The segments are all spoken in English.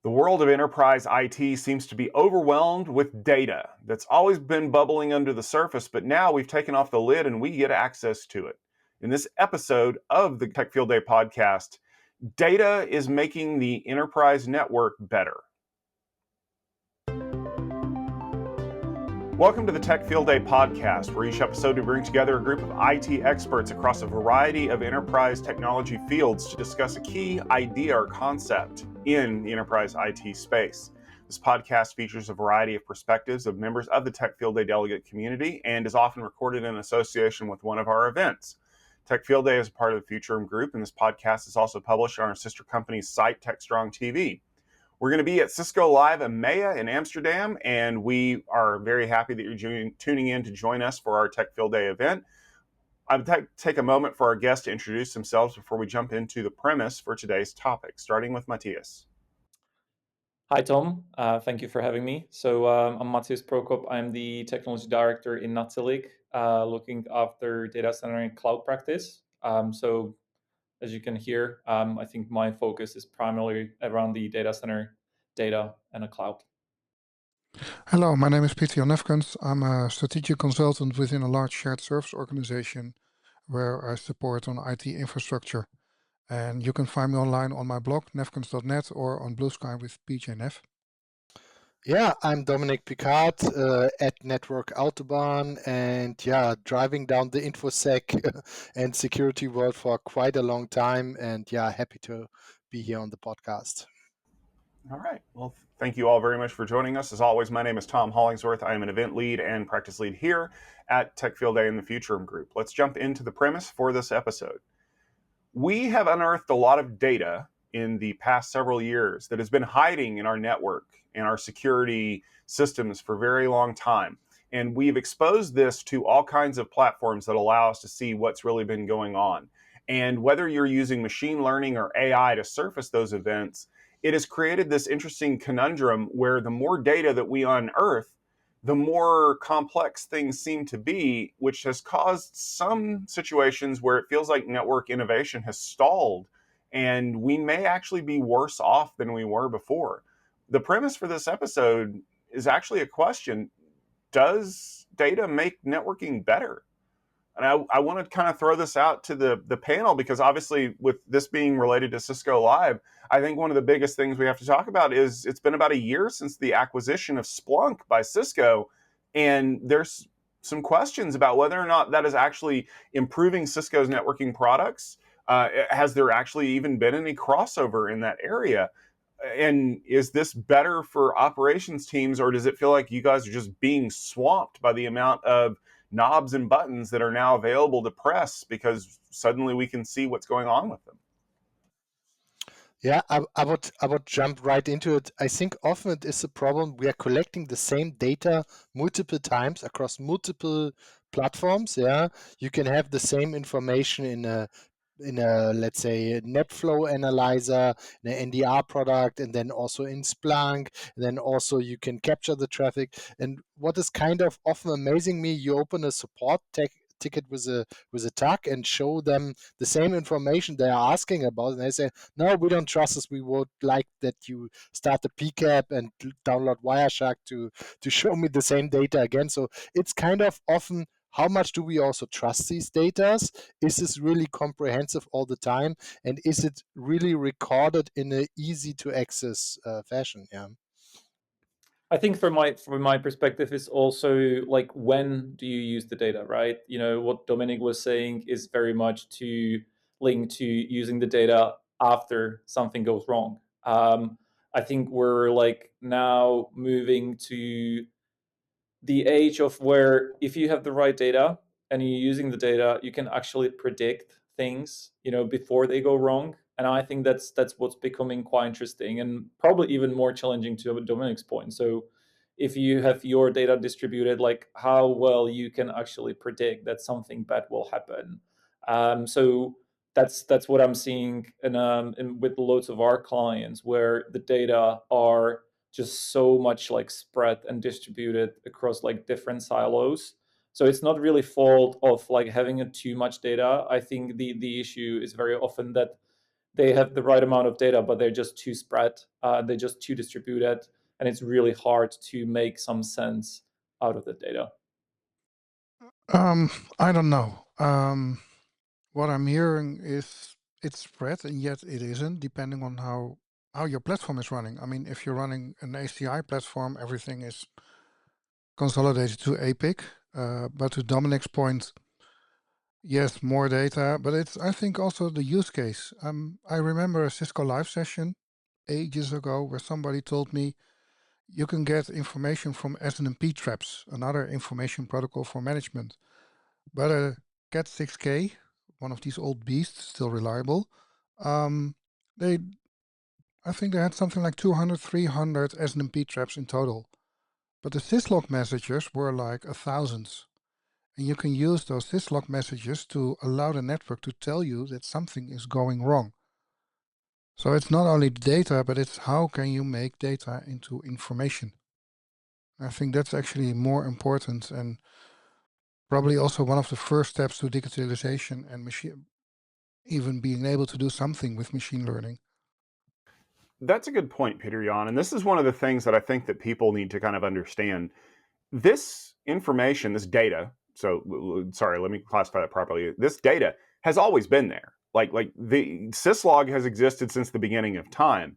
The world of enterprise IT seems to be overwhelmed with data that's always been bubbling under the surface, but now we've taken off the lid and we get access to it. In this episode of the Tech Field Day podcast, data is making the enterprise network better. Welcome to the Tech Field Day podcast, where each episode we bring together a group of IT experts across a variety of enterprise technology fields to discuss a key idea or concept in the enterprise IT space. This podcast features a variety of perspectives of members of the Tech Field Day delegate community and is often recorded in association with one of our events. Tech Field Day is a part of the Futurum Group, and this podcast is also published on our sister company's site, TechStrong TV. We're going to be at Cisco Live EMEA in Amsterdam, and we are very happy that you're tuning in to join us for our Tech Field Day event. I would take a moment for our guests to introduce themselves before we jump into the premise for today's topic, starting with Matyas. Hi, Tom. Thank you for having me. So I'm Matyas Prokop. I'm the technology director in Natilik, looking after data center and cloud practice. So as you can hear, I think my focus is primarily around the data center, data, and a cloud. Hello, my name is Pieter-Jan Nefkens. I'm a strategic consultant within a large shared service organization where I support on IT infrastructure. And you can find me online on my blog, nefkens.net, or on Blue Sky with PJNF. Yeah, I'm Dominik Pickhardt at Network Autobahn, and driving down the InfoSec and security world for quite a long time, and happy to be here on the podcast. All right. Well, thank you all very much for joining us. As always, my name is Tom Hollingsworth. I am an event lead and practice lead here at Tech Field Day in the Futurum Group. Let's jump into the premise for this episode. We have unearthed a lot of data in the past several years that has been hiding in our network and our security systems for a very long time. And we've exposed this to all kinds of platforms that allow us to see what's really been going on. And whether you're using machine learning or AI to surface those events, it has created this interesting conundrum where the more data that we unearth, the more complex things seem to be, which has caused some situations where it feels like network innovation has stalled and we may actually be worse off than we were before. The premise for this episode is actually a question: does data make networking better? And I want to kind of throw this out to the panel, because obviously with this being related to Cisco Live, I think one of the biggest things we have to talk about is it's been about a year since the acquisition of Splunk by Cisco, and there's some questions about whether or not that is actually improving Cisco's networking products. Has there actually even been any crossover in that area? And is this better for operations teams, or does it feel like you guys are just being swamped by the amount of knobs and buttons that are now available to press because suddenly we can see what's going on with them? Yeah, I would jump right into it. I think often it is a problem. We are collecting the same data multiple times across multiple platforms. Yeah, you can have the same information in a let's say NetFlow analyzer, an NDR product, and then also in Splunk, and then also you can capture the traffic. And what is kind of often amazing me, you open a support ticket with a tag and show them the same information they are asking about, and they say, no, we don't trust this, we would like that you start the PCAP and download Wireshark to show me the same data again. So it's kind of often, how much do we also trust these data? Is this really comprehensive all the time? And is it really recorded in an easy to access fashion? Yeah. I think from my perspective is also like, when do you use the data, right? You know, what Dominik was saying is very much to link to using the data after something goes wrong. I think we're like now moving to the age of where if you have the right data and you're using the data, you can actually predict things, you know, before they go wrong. And I think that's what's becoming quite interesting and probably even more challenging to Dominik's point. So if you have your data distributed, like how well you can actually predict that something bad will happen. So that's what I'm seeing in with loads of our clients, where the data are just so much like spread and distributed across like different silos. So it's not really fault of like having too much data. I think the issue is very often that they have the right amount of data, but they're just too spread, they're just too distributed, and it's really hard to make some sense out of the data. I don't know. What I'm hearing is it's spread, and yet it isn't, depending on how your platform is running. I mean, if you're running an ACI platform, everything is consolidated to APIC. But to Dominik's point, yes, more data, but it's, I think, also the use case. I remember a Cisco Live session ages ago where somebody told me you can get information from SNMP traps, another information protocol for management. But a Cat 6K, one of these old beasts, still reliable, they, I think they had something like 200, 300 SNMP traps in total. But the syslog messages were like 1,000. And you can use those syslog messages to allow the network to tell you that something is going wrong. So it's not only the data, but it's how can you make data into information. I think that's actually more important and probably also one of the first steps to digitalization and even being able to do something with machine learning. That's a good point, Pieter-Jan. And this is one of the things that I think that people need to kind of understand. This information, this data, sorry, let me classify that properly. This data has always been there. Like the syslog has existed since the beginning of time.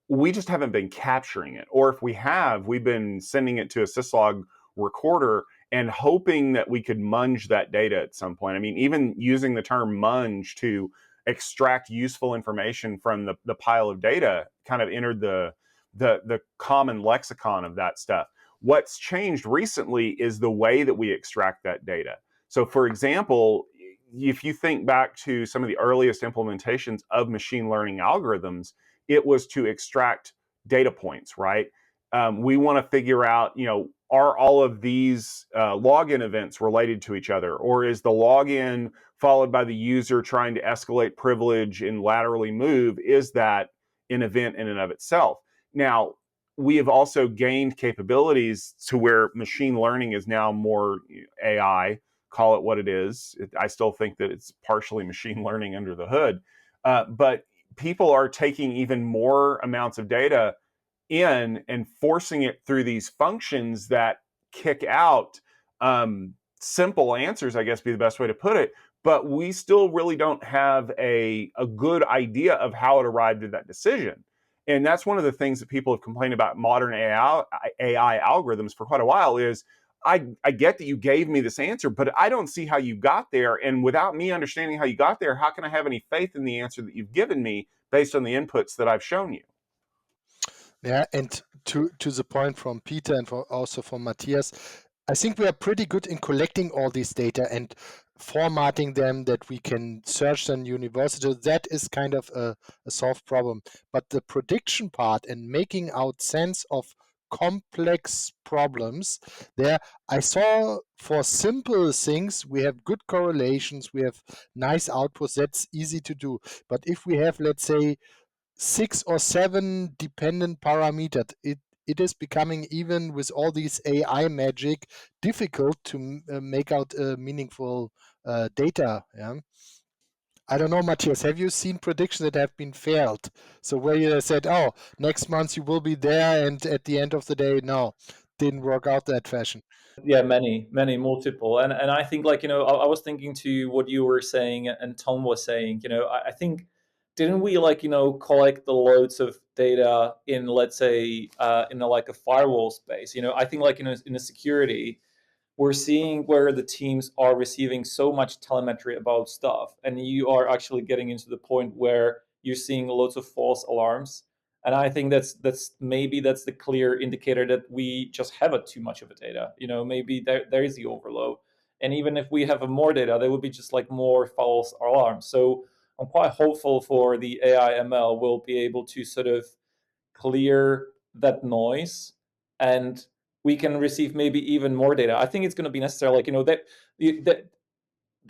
We just haven't been capturing it. Or if we have, we've been sending it to a syslog recorder and hoping that we could munge that data at some point. I mean, even using the term munge to extract useful information from the pile of data kind of entered the common lexicon of that stuff. What's changed recently is the way that we extract that data. So, for example, if you think back to some of the earliest implementations of machine learning algorithms, it was to extract data points, right? We want to figure out, are all of these login events related to each other? Or is the login followed by the user trying to escalate privilege and laterally move? Is that an event in and of itself? Now, we have also gained capabilities to where machine learning is now more AI, call it what it is. I still think that it's partially machine learning under the hood. But people are taking even more amounts of data in and forcing it through these functions that kick out simple answers, I guess be the best way to put it. But we still really don't have a good idea of how it arrived at that decision. And that's one of the things that people have complained about modern AI algorithms for quite a while is, I get that you gave me this answer, but I don't see how you got there. And without me understanding how you got there, how can I have any faith in the answer that you've given me based on the inputs that I've shown you? Yeah, and to the point from Peter and also from Matthias, I think we are pretty good in collecting all these data and formatting them that we can search them universally. That is kind of a solved problem. But the prediction part and making out sense of complex problems, there I saw for simple things we have good correlations, we have nice outputs, that's easy to do. But if we have, let's say, 6 or 7 dependent parameters, it is becoming, even with all these AI magic, difficult to make out meaningful data. Yeah. I don't know, Matthias, have you seen predictions that have been failed? So where you said, oh, next month you will be there, and at the end of the day, no, didn't work out that fashion. Yeah, many, multiple. And I think, like, I was thinking to what you were saying and Tom was saying, I think, didn't we, like, collect the loads of data in, let's say, in a firewall space? I think, like, in a security, we're seeing where the teams are receiving so much telemetry about stuff, and you are actually getting into the point where you're seeing lots of false alarms. And I think that's the clear indicator that we just have too much of a data. Maybe there is the overload, and even if we have more data, there would be just like more false alarms. So I'm quite hopeful for the AI ML will be able to sort of clear that noise, and we can receive maybe even more data. I think it's going to be necessary, like, that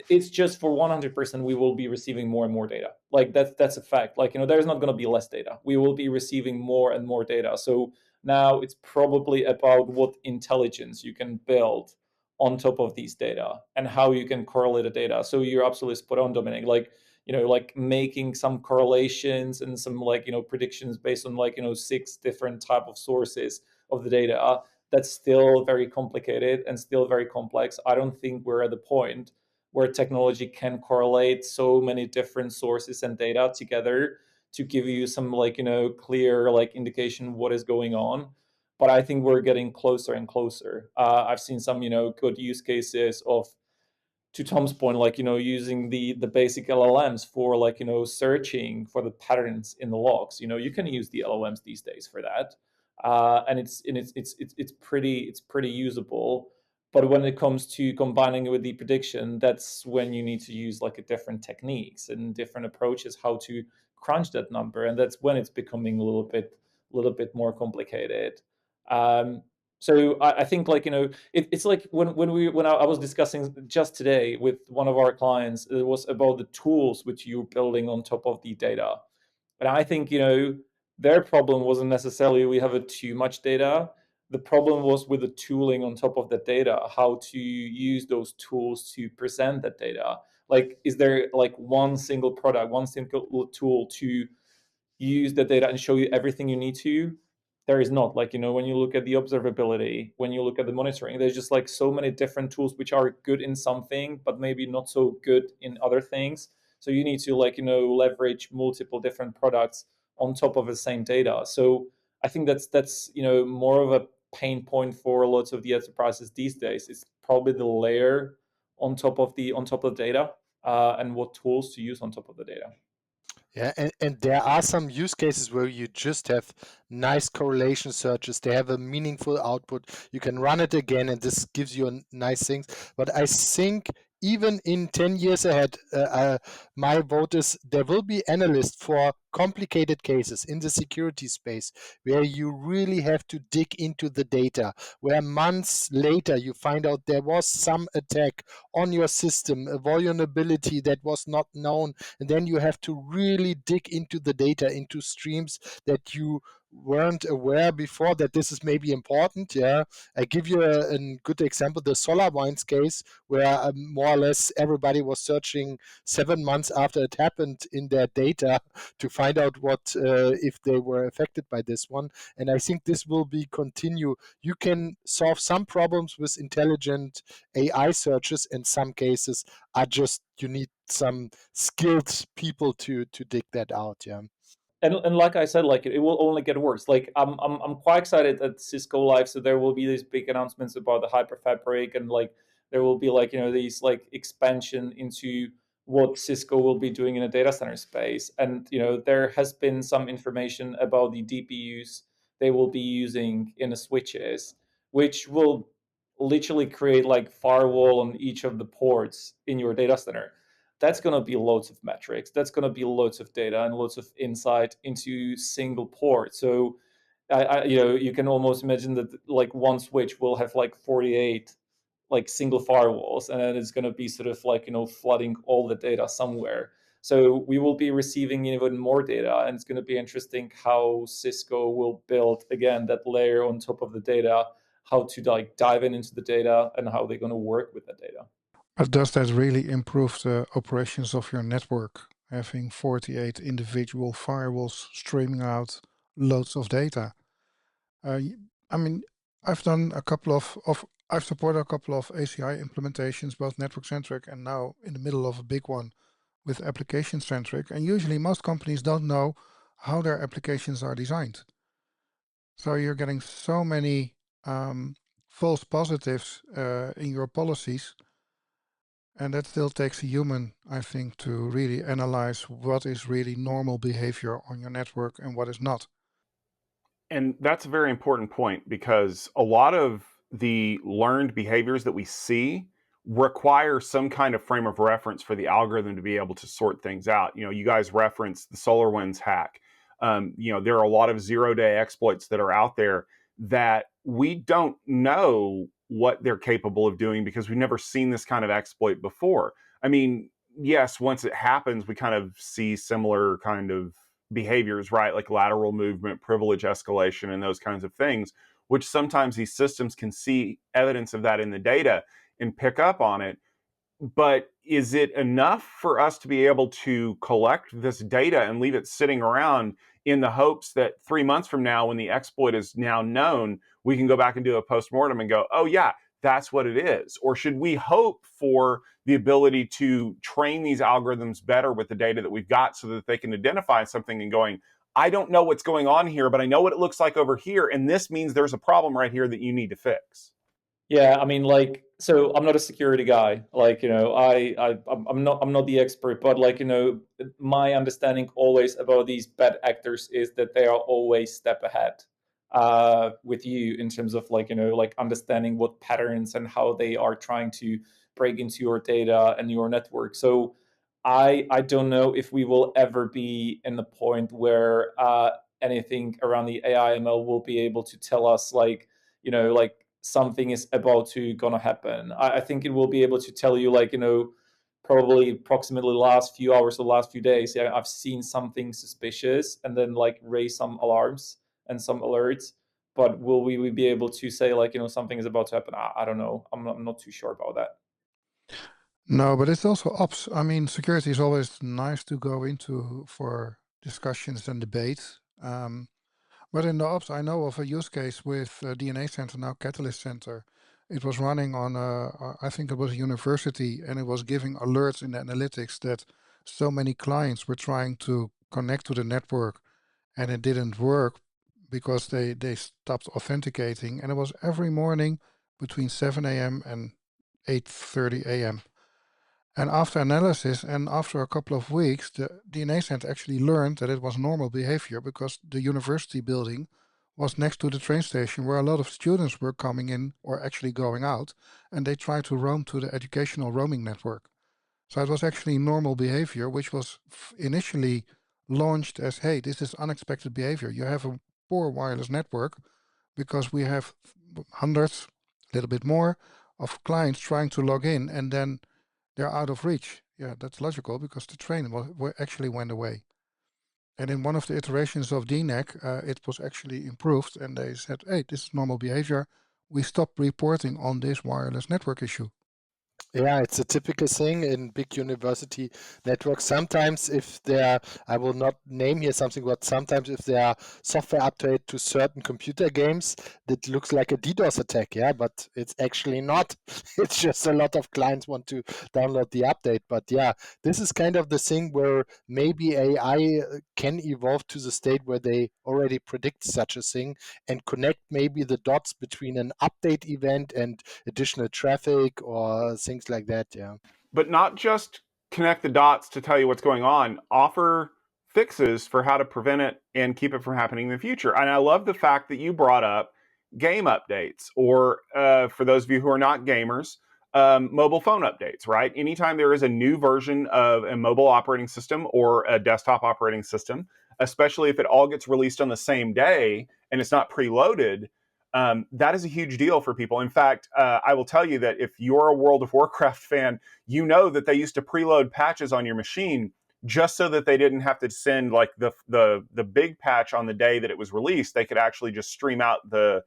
it's just for 100% we will be receiving more and more data. Like that's a fact. Like, there's not going to be less data. We will be receiving more and more data. So now it's probably about what intelligence you can build on top of these data and how you can correlate the data. So you're absolutely spot on, Dominik. Like, like making some correlations and some like, predictions based on like, 6 different type of sources of the data. That's still very complicated and still very complex. I don't think we're at the point where technology can correlate so many different sources and data together to give you some like, clear like indication what is going on. But I think we're getting closer and closer. I've seen some, good use cases of, to Tom's point, like, using the basic LLMs for like, searching for the patterns in the logs. You can use the LLMs these days for that. And it's pretty usable. But when it comes to combining it with the prediction, that's when you need to use like a different techniques and different approaches how to crunch that number. And that's when it's becoming a little bit more complicated. So I think like, it's like when I was discussing just today with one of our clients, it was about the tools which you're building on top of the data. And I think, their problem wasn't necessarily we have too much data. The problem was with the tooling on top of the data, how to use those tools to present that data. Like, is there like one single product, one single tool to use the data and show you everything you need to? There is not. Like, when you look at the observability, when you look at the monitoring, there's just like so many different tools which are good in something but maybe not so good in other things. So you need to like, leverage multiple different products on top of the same data. So I think that's more of a pain point for lots of the enterprises these days. It's probably the layer on top of the data, and what tools to use on top of the data. Yeah, and there are some use cases where you just have nice correlation searches. They have a meaningful output. You can run it again, and this gives you nice things. But I think even in 10 years ahead, my vote is there will be analysts for complicated cases in the security space where you really have to dig into the data, where months later you find out there was some attack on your system, a vulnerability that was not known, and then you have to really dig into the data, into streams that you weren't aware before that this is maybe important. Yeah, I give you a good example, the SolarWinds case, where more or less everybody was searching 7 months after it happened in their data to find out what if they were affected by this one. And I think this will be continue. You can solve some problems with intelligent AI searches, in some cases are just you need some skilled people to dig that out. Yeah. And like I said, like it will only get worse. Like I'm quite excited at Cisco Live, so there will be these big announcements about the Hyperfabric, and like there will be like these like expansion into what Cisco will be doing in a data center space. And there has been some information about the DPUs they will be using in the switches, which will literally create like firewall on each of the ports in your data center. That's going to be loads of metrics. That's going to be loads of data and loads of insight into single port. So, you can almost imagine that like one switch will have like 48 like single firewalls, and then it's going to be sort of like flooding all the data somewhere. So we will be receiving even more data, and it's going to be interesting how Cisco will build again that layer on top of the data, how to like dive into the data, and how they're going to work with the data. But does that really improve the operations of your network, having 48 individual firewalls streaming out loads of data? I mean, I've done I've supported a couple of ACI implementations, both network-centric and now in the middle of a big one with application-centric. And usually most companies don't know how their applications are designed. So you're getting so many false positives in your policies. And that still takes a human, I think, to really analyze what is really normal behavior on your network and what is not. And that's a very important point, because a lot of the learned behaviors that we see require some kind of frame of reference for the algorithm to be able to sort things out. You guys referenced the SolarWinds hack. There are a lot of zero-day exploits that are out there that we don't know what they're capable of doing because we've never seen this kind of exploit before. I mean, yes, once it happens, we kind of see similar kind of behaviors, right? Like lateral movement, privilege escalation, and those kinds of things, which sometimes these systems can see evidence of that in the data and pick up on it. But is it enough for us to be able to collect this data and leave it sitting around in the hopes that 3 months from now, when the exploit is now known, we can go back and do a postmortem and go, oh yeah, that's what it is? Or should we hope for the ability to train these algorithms better with the data that we've got so that they can identify something and going, I don't know what's going on here, but I know what it looks like over here, and this means there's a problem right here that you need to fix? Yeah, I mean, like, so I'm not a security guy. Like, I'm not the expert, but like, my understanding always about these bad actors is that they are always step ahead with you in terms of like, like understanding what patterns and how they are trying to break into your data and your network. So I don't know if we will ever be in the point where anything around the AI ML will be able to tell us like, like something is about to gonna happen. I think it will be able to tell you like, probably approximately the last few hours or the last few days, yeah, I've seen something suspicious, and then like raise some alarms and some alerts. But will we be able to say like, something is about to happen? I don't know. I'm not too sure about that. No, but it's also ops. I mean, security is always nice to go into for discussions and debates. But in the ops, I know of a use case with DNA Center, now Catalyst Center. It was running on, I think it was a university, and it was giving alerts in the analytics that so many clients were trying to connect to the network, and it didn't work because they stopped authenticating. And it was every morning between 7 a.m. and 8:30 a.m. And after analysis and after a couple of weeks, the DNA Center actually learned that it was normal behavior because the university building was next to the train station where a lot of students were coming in or actually going out, and they tried to roam to the educational roaming network. So it was actually normal behavior, which was initially launched as, hey, this is unexpected behavior. You have a poor wireless network because we have hundreds, a little bit more, of clients trying to log in, and then they're out of reach. Yeah, that's logical because the train actually went away. And in one of the iterations of DNAC, it was actually improved, and they said, hey, this is normal behavior. We stopped reporting on this wireless network issue. Yeah, it's a typical thing in big university networks. Sometimes if there, I will not name here something, but sometimes if there are software update to certain computer games, that looks like a DDoS attack, yeah, but it's actually not. It's just a lot of clients want to download the update. But yeah, this is kind of the thing where maybe AI can evolve to the state where they already predict such a thing and connect maybe the dots between an update event and additional traffic or things like that. Yeah. But not just connect the dots to tell you what's going on, offer fixes for how to prevent it and keep it from happening in the future. And I love the fact that you brought up game updates, or for those of you who are not gamers, mobile phone updates, right? Anytime there is a new version of a mobile operating system or a desktop operating system, especially if it all gets released on the same day and it's not preloaded, that is a huge deal for people. In fact, I will tell you that if you're a World of Warcraft fan, you know that they used to preload patches on your machine just so that they didn't have to send like the big patch on the day that it was released. They could actually just stream out the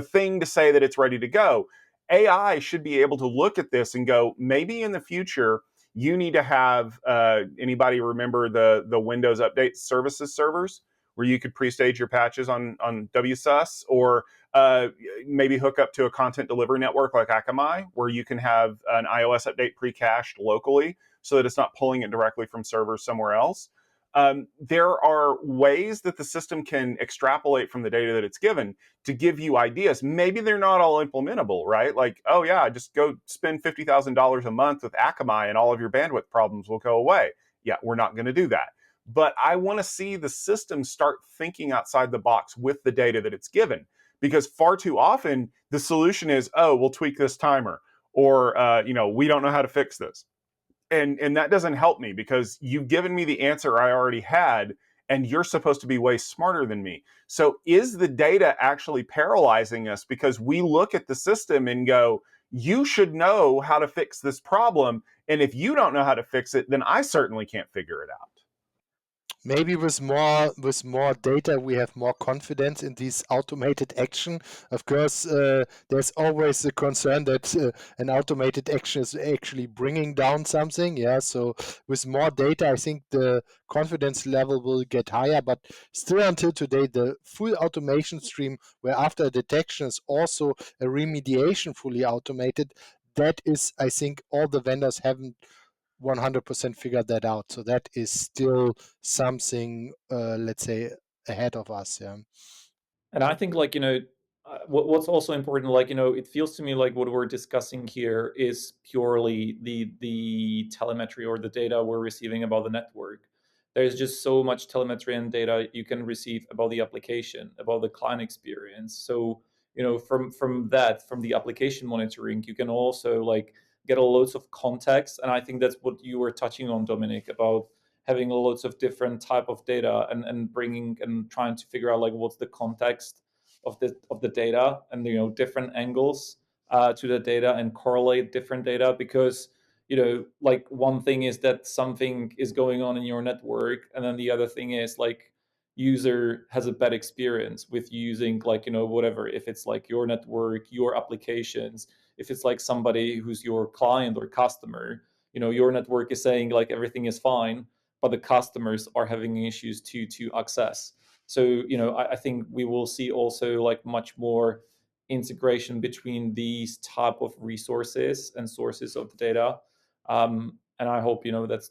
thing to say that it's ready to go. AI should be able to look at this and go, maybe in the future you need to have anybody remember the Windows Update Services servers where you could pre-stage your patches on WSUS, or maybe hook up to a content delivery network like Akamai, where you can have an iOS update pre-cached locally so that it's not pulling it directly from servers somewhere else. There are ways that the system can extrapolate from the data that it's given to give you ideas. Maybe they're not all implementable, right? Like, oh yeah, just go spend $50,000 a month with Akamai and all of your bandwidth problems will go away. Yeah, we're not going to do that. But I want to see the system start thinking outside the box with the data that it's given, because far too often the solution is, oh, we'll tweak this timer, or we don't know how to fix this. And that doesn't help me because you've given me the answer I already had, and you're supposed to be way smarter than me. So is the data actually paralyzing us because we look at the system and go, you should know how to fix this problem, and if you don't know how to fix it, then I certainly can't figure it out? Maybe with more data, we have more confidence in this automated action. Of course, there's always the concern that an automated action is actually bringing down something. Yeah. So with more data, I think the confidence level will get higher. But still, until today, the full automation stream, where after a detection is also a remediation fully automated, that is, I think, all the vendors haven't 100% figured that out. So that is still something, let's say, ahead of us. Yeah. And I think, like, what's also important, like, it feels to me like what we're discussing here is purely the telemetry or the data we're receiving about the network. There's just so much telemetry and data you can receive about the application, about the client experience. So, from the application monitoring, you can also like get a loads of context. And I think that's what you were touching on, Dominik, about having loads of different type of data and bringing and trying to figure out like what's the context of the data, and different angles to the data, and correlate different data, because like one thing is that something is going on in your network, and then the other thing is like user has a bad experience with using like whatever, if it's like your network, your applications, if it's like somebody who's your client or customer, your network is saying like everything is fine, but the customers are having issues to access. So I think we will see also like much more integration between these type of resources and sources of the data. And I hope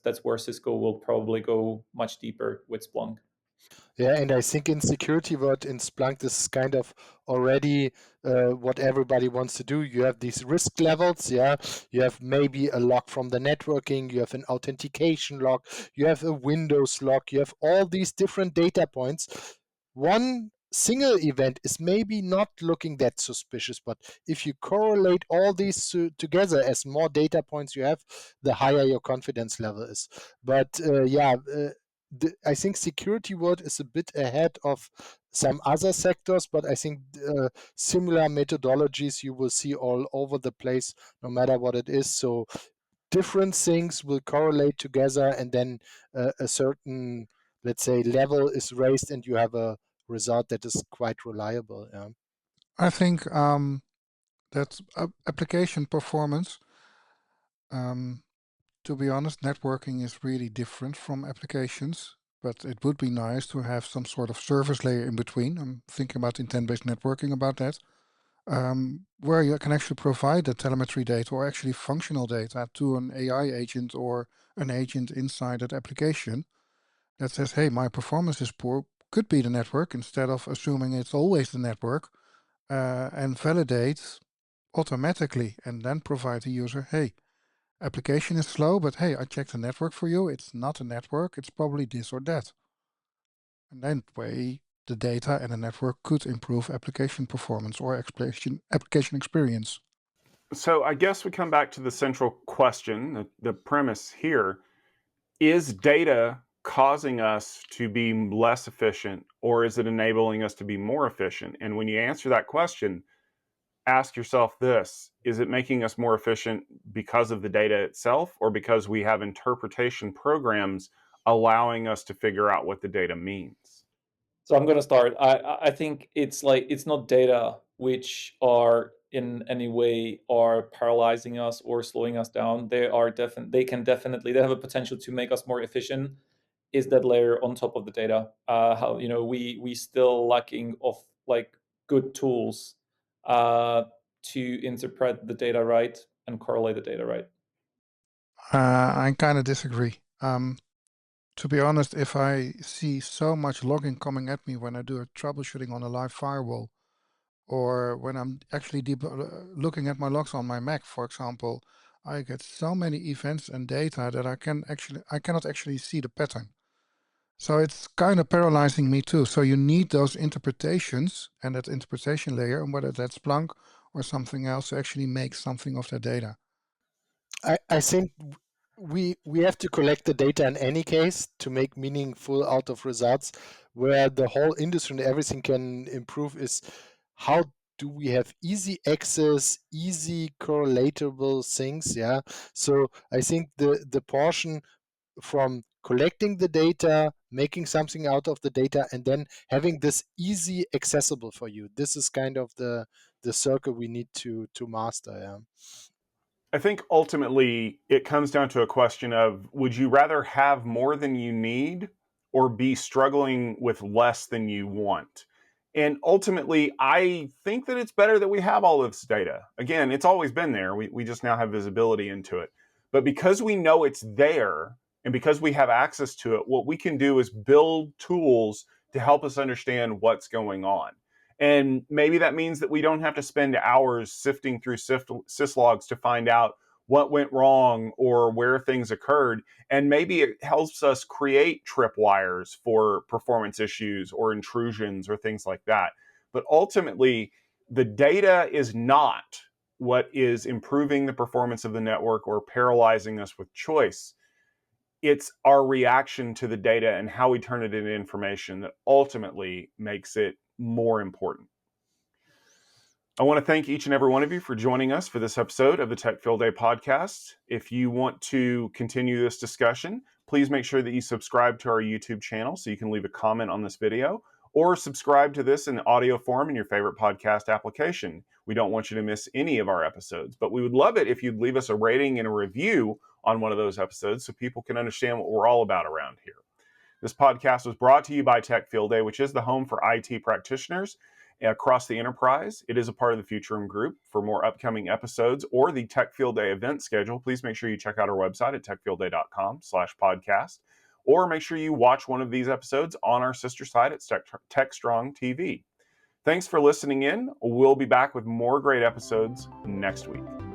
that's where Cisco will probably go much deeper with Splunk. Yeah, and I think in security world in Splunk, this is kind of already what everybody wants to do. You have these risk levels, yeah. You have maybe a log from the networking, you have an authentication log, you have a Windows log, you have all these different data points. One single event is maybe not looking that suspicious, but if you correlate all these together, as more data points you have, the higher your confidence level is. But I think security world is a bit ahead of some other sectors, but I think similar methodologies you will see all over the place, no matter what it is. So different things will correlate together, and then a certain, let's say, level is raised, and you have a result that is quite reliable. Yeah. I think that application performance, to be honest, networking is really different from applications, but it would be nice to have some sort of service layer in between. I'm thinking about intent-based networking about that, where you can actually provide the telemetry data or actually functional data to an AI agent or an agent inside that application that says, hey, my performance is poor, could be the network, instead of assuming it's always the network, and validate automatically and then provide the user, hey, application is slow, but hey, I checked the network for you. It's not a network. It's probably this or that. And then way the data and the network could improve application performance or application experience. So I guess we come back to the central question, the premise here. Is data causing us to be less efficient, or is it enabling us to be more efficient? And when you answer that question, ask yourself this: is it making us more efficient because of the data itself, or because we have interpretation programs allowing us to figure out what the data means? So I'm gonna start. I think it's like it's not data which are in any way are paralyzing us or slowing us down. They are they have a potential to make us more efficient. Is that layer on top of the data? How we still lacking of like good tools to interpret the data right and correlate the data right. I kind of disagree. To be honest, if I see so much logging coming at me when I do a troubleshooting on a live firewall, or when I'm actually looking at my logs on my Mac, for example, I get so many events and data that I cannot actually see the pattern. So it's kind of paralyzing me too. So you need those interpretations and that interpretation layer, and whether that's Splunk or something else, to actually make something of that data. I think we have to collect the data in any case to make meaningful out of results. Where the whole industry and everything can improve is how do we have easy access, easy correlatable things. Yeah. So I think the portion from collecting the data, making something out of the data, and then having this easy accessible for you. This is kind of the circle we need to master. Yeah. I think ultimately it comes down to a question of, would you rather have more than you need or be struggling with less than you want? And ultimately, I think that it's better that we have all of this data. Again, it's always been there. We just now have visibility into it. But because we know it's there and because we have access to it, what we can do is build tools to help us understand what's going on. And maybe that means that we don't have to spend hours sifting through syslogs to find out what went wrong or where things occurred. And maybe it helps us create tripwires for performance issues or intrusions or things like that. But ultimately, the data is not what is improving the performance of the network or paralyzing us with choice. It's our reaction to the data and how we turn it into information that ultimately makes it more important. I want to thank each and every one of you for joining us for this episode of the Tech Field Day podcast. If you want to continue this discussion, please make sure that you subscribe to our YouTube channel so you can leave a comment on this video, or subscribe to this in audio form in your favorite podcast application. We don't want you to miss any of our episodes, but we would love it if you'd leave us a rating and a review on one of those episodes so people can understand what we're all about around here. This podcast was brought to you by Tech Field Day, which is the home for IT practitioners across the enterprise. It is a part of the Future Room Group. For more upcoming episodes or the Tech Field Day event schedule, please make sure you check out our website at techfieldday.com/podcast, or make sure you watch one of these episodes on our sister site at TechStrong TV. Thanks for listening in. We'll be back with more great episodes next week.